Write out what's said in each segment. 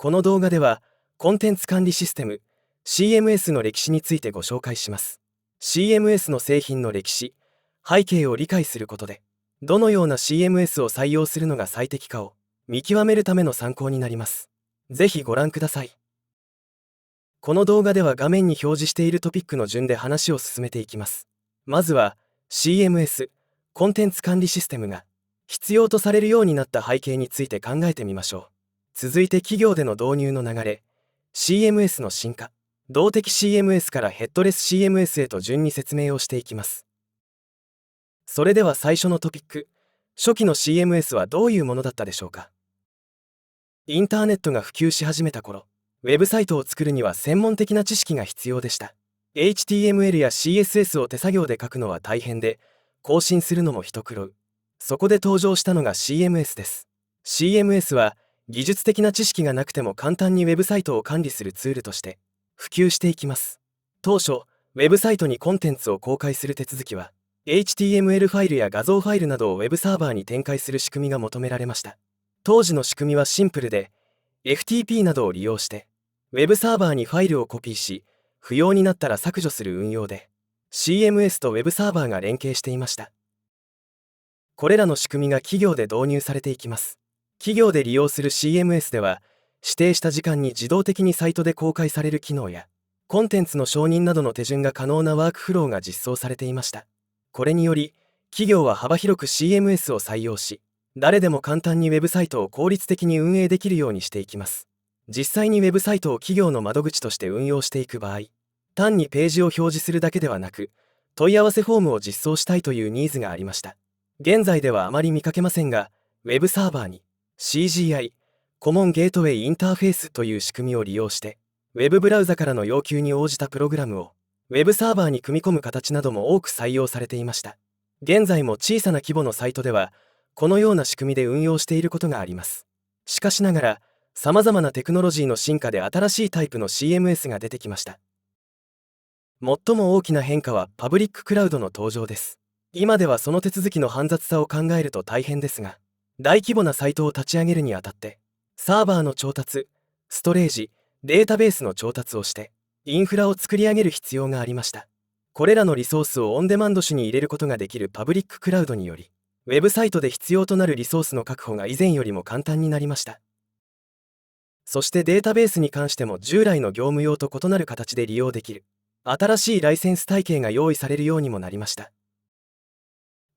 この動画では、コンテンツ管理システム CMS の歴史についてご紹介します。CMS の製品の歴史、背景を理解することで、どのような CMS を採用するのが最適かを見極めるための参考になります。ぜひご覧ください。この動画では画面に表示しているトピックの順で話を進めていきます。まずは CMS、コンテンツ管理システムが必要とされるようになった背景について考えてみましょう。続いて企業での導入の流れ、CMS の進化、動的 CMS からヘッドレス CMS へと順に説明をしていきます。それでは最初のトピック、初期の CMS はどういうものだったでしょうか。インターネットが普及し始めた頃、ウェブサイトを作るには専門的な知識が必要でした。HTML や CSS を手作業で書くのは大変で、更新するのも一苦労。そこで登場したのが CMS です。CMS は技術的な知識がなくても簡単にウェブサイトを管理するツールとして普及していきます。当初、ウェブサイトにコンテンツを公開する手続きは、HTML ファイルや画像ファイルなどをウェブサーバーに展開する仕組みが求められました。当時の仕組みはシンプルで、FTP などを利用して、ウェブサーバーにファイルをコピーし、不要になったら削除する運用で、CMS とウェブサーバーが連携していました。これらの仕組みが企業で導入されていきます。企業で利用する CMS では、指定した時間に自動的にサイトで公開される機能や、コンテンツの承認などの手順が可能なワークフローが実装されていました。これにより、企業は幅広く CMS を採用し、誰でも簡単にウェブサイトを効率的に運営できるようにしていきます。実際にウェブサイトを企業の窓口として運用していく場合、単にページを表示するだけではなく、問い合わせフォームを実装したいというニーズがありました。現在ではあまり見かけませんが、ウェブサーバーに CGI、コモンゲートウェイインターフェースという仕組みを利用して、ウェブブラウザからの要求に応じたプログラムをウェブサーバーに組み込む形なども多く採用されていました。現在も小さな規模のサイトでは、このような仕組みで運用していることがあります。しかしながら、様々なテクノロジーの進化で新しいタイプの CMS が出てきました。最も大きな変化はパブリッククラウドの登場です。今ではその手続きの煩雑さを考えると大変ですが、大規模なサイトを立ち上げるにあたって、サーバーの調達、ストレージ、データベースの調達をして、インフラを作り上げる必要がありました。これらのリソースをオンデマンド種に入れることができるパブリッククラウドにより、ウェブサイトで必要となるリソースの確保が以前よりも簡単になりました。そしてデータベースに関しても従来の業務用と異なる形で利用できる、新しいライセンス体系が用意されるようにもなりました。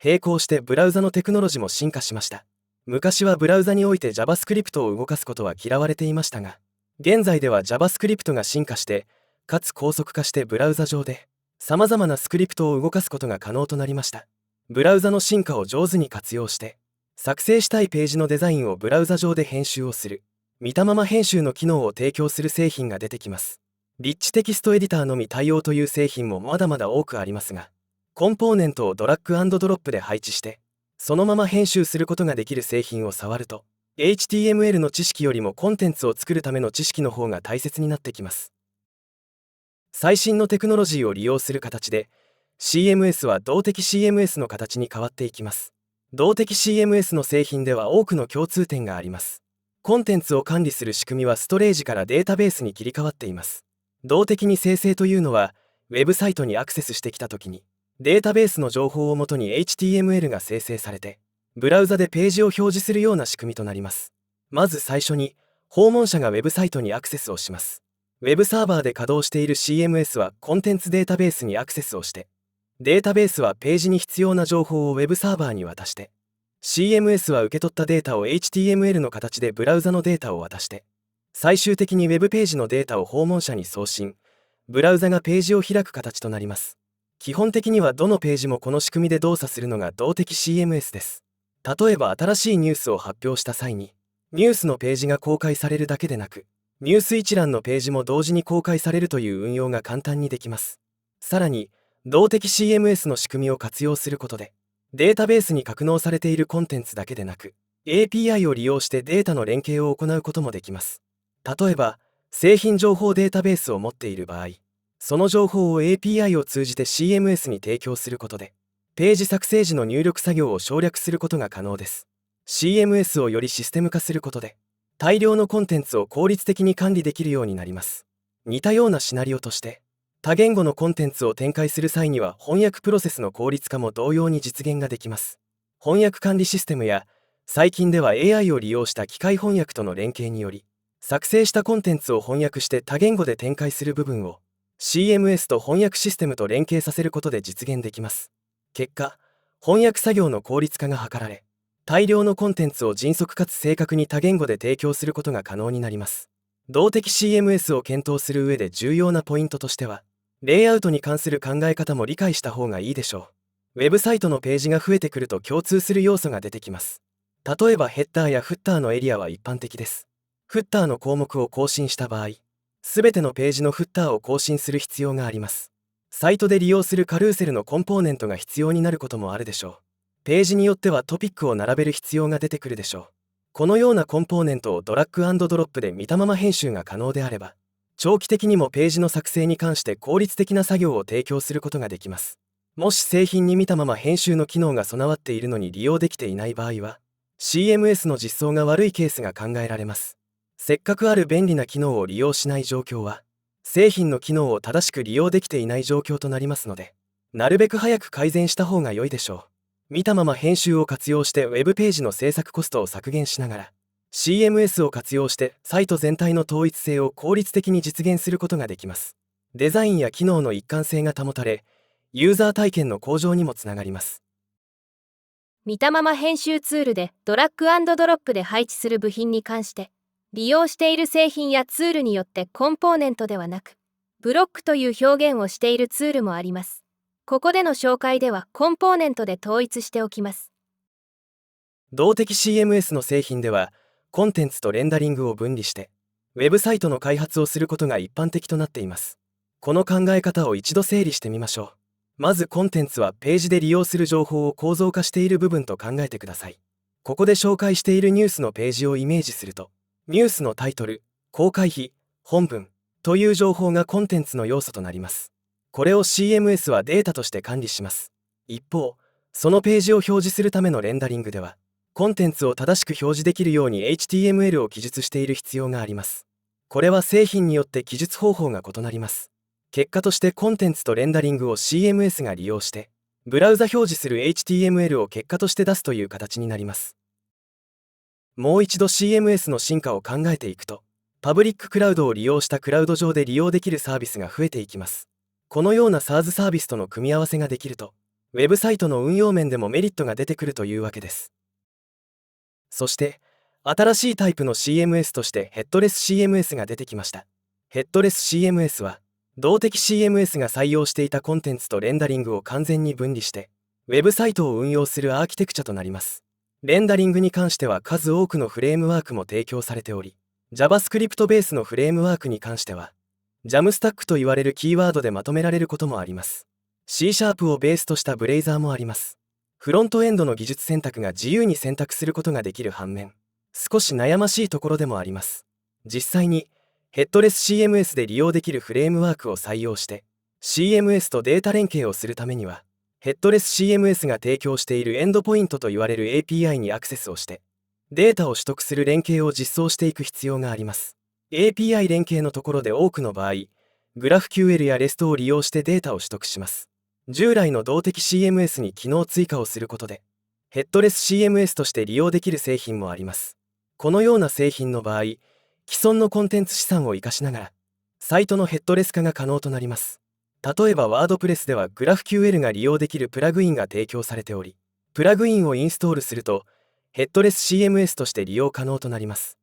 並行してブラウザのテクノロジーも進化しました。昔はブラウザにおいて JavaScript を動かすことは嫌われていましたが、現在では JavaScript が進化して、かつ高速化してブラウザ上で様々なスクリプトを動かすことが可能となりました。ブラウザの進化を上手に活用して、作成したいページのデザインをブラウザ上で編集をする、見たまま編集の機能を提供する製品が出てきます。リッチテキストエディターのみ対応という製品もまだまだ多くありますが、コンポーネントをドラッグ&ドロップで配置して、そのまま編集することができる製品を触ると、HTML の知識よりもコンテンツを作るための知識の方が大切になってきます。最新のテクノロジーを利用する形で、CMS は動的 CMS の形に変わっていきます。動的 CMS の製品では多くの共通点があります。コンテンツを管理する仕組みはストレージからデータベースに切り替わっています。動的に生成というのは、ウェブサイトにアクセスしてきたときに、データベースの情報をもとに HTML が生成されて、ブラウザでページを表示するような仕組みとなります。まず最初に、訪問者がウェブサイトにアクセスをします。ウェブサーバーで稼働している CMS はコンテンツデータベースにアクセスをして、データベースはページに必要な情報をウェブサーバーに渡して、CMS は受け取ったデータを HTML の形でブラウザのデータを渡して、最終的にウェブページのデータを訪問者に送信、ブラウザがページを開く形となります。基本的にはどのページもこの仕組みで動作するのが動的 CMS です。例えば新しいニュースを発表した際に、ニュースのページが公開されるだけでなく、ニュース一覧のページも同時に公開されるという運用が簡単にできます。さらに、動的 CMS の仕組みを活用することで、データベースに格納されているコンテンツだけでなく、API を利用してデータの連携を行うこともできます。例えば、製品情報データベースを持っている場合、その情報を API を通じて CMS に提供することで、ページ作成時の入力作業を省略することが可能です。CMS をよりシステム化することで、大量のコンテンツを効率的に管理できるようになります。似たようなシナリオとして、多言語のコンテンツを展開する際には翻訳プロセスの効率化も同様に実現ができます。翻訳管理システムや、最近では AI を利用した機械翻訳との連携により、作成したコンテンツを翻訳して多言語で展開する部分を CMS と翻訳システムと連携させることで実現できます。結果、翻訳作業の効率化が図られ、大量のコンテンツを迅速かつ正確に多言語で提供することが可能になります。動的 CMS を検討する上で重要なポイントとしては、レイアウトに関する考え方も理解した方がいいでしょう。ウェブサイトのページが増えてくると共通する要素が出てきます。例えばヘッダーやフッターのエリアは一般的です。フッターの項目を更新した場合、すべてのページのフッターを更新する必要があります。サイトで利用するカルーセルのコンポーネントが必要になることもあるでしょう。ページによってはトピックを並べる必要が出てくるでしょう。このようなコンポーネントをドラッグ&ドロップで見たまま編集が可能であれば、長期的にもページの作成に関して効率的な作業を提供することができます。もし製品に見たまま編集の機能が備わっているのに利用できていない場合は、CMS の実装が悪いケースが考えられます。せっかくある便利な機能を利用しない状況は、製品の機能を正しく利用できていない状況となりますので、なるべく早く改善した方が良いでしょう。見たまま編集を活用してウェブページの制作コストを削減しながら、CMS を活用してサイト全体の統一性を効率的に実現することができます。デザインや機能の一貫性が保たれ、ユーザー体験の向上にもつながります。見たまま編集ツールでドラッグ&ドロップで配置する部品に関して、利用している製品やツールによってコンポーネントではなく、ブロックという表現をしているツールもあります。ここでの紹介ではコンポーネントで統一しておきます。動的 CMS の製品では、コンテンツとレンダリングを分離して、ウェブサイトの開発をすることが一般的となっています。この考え方を一度整理してみましょう。まずコンテンツはページで利用する情報を構造化している部分と考えてください。ここで紹介しているニュースのページをイメージすると、ニュースのタイトル、公開日、本文という情報がコンテンツの要素となります。これを CMS はデータとして管理します。一方、そのページを表示するためのレンダリングでは、コンテンツを正しく表示できるように HTML を記述している必要があります。これは製品によって記述方法が異なります。結果としてコンテンツとレンダリングを CMS が利用して、ブラウザ表示する HTML を結果として出すという形になります。もう一度 CMS の進化を考えていくと、パブリッククラウドを利用したクラウド上で利用できるサービスが増えていきます。このような SaaS サービスとの組み合わせができると、ウェブサイトの運用面でもメリットが出てくるというわけです。そして、新しいタイプの CMS としてヘッドレス CMS が出てきました。ヘッドレス CMS は、動的 CMS が採用していたコンテンツとレンダリングを完全に分離して、ウェブサイトを運用するアーキテクチャとなります。レンダリングに関しては数多くのフレームワークも提供されており、JavaScript ベースのフレームワークに関しては、Jamstack と言われるキーワードでまとめられることもあります。C# をベースとしたブレイザーもあります。フロントエンドの技術選択が自由に選択することができる反面、少し悩ましいところでもあります。実際に、ヘッドレス CMS で利用できるフレームワークを採用して、CMS とデータ連携をするためには、ヘッドレス CMS が提供しているエンドポイントと言われる API にアクセスをして、データを取得する連携を実装していく必要があります。API 連携のところで多くの場合、GraphQL や REST を利用してデータを取得します。従来の動的 CMS に機能追加をすることで、ヘッドレス CMS として利用できる製品もあります。このような製品の場合、既存のコンテンツ資産を活かしながら、サイトのヘッドレス化が可能となります。例えばワードプレスでは GraphQL が利用できるプラグインが提供されており、プラグインをインストールすると、ヘッドレス CMS として利用可能となります。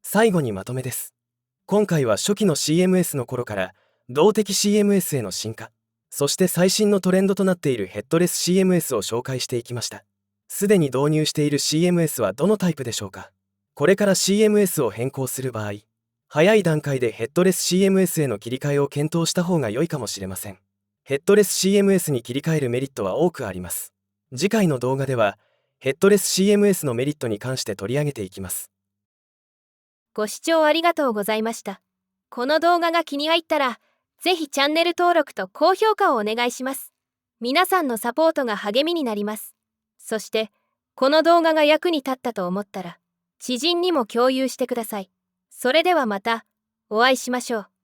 最後にまとめです。今回は初期の CMS の頃から、動的 CMS への進化、そして最新のトレンドとなっているヘッドレス CMS を紹介していきました。すでに導入している CMS はどのタイプでしょうか？これから CMS を変更する場合、早い段階でヘッドレス CMS への切り替えを検討した方が良いかもしれません。ヘッドレス CMS に切り替えるメリットは多くあります。次回の動画では、ヘッドレス CMS のメリットに関して取り上げていきます。ご視聴ありがとうございました。この動画が気に入ったら、ぜひチャンネル登録と高評価をお願いします。皆さんのサポートが励みになります。そして、この動画が役に立ったと思ったら、知人にも共有してください。それではまたお会いしましょう。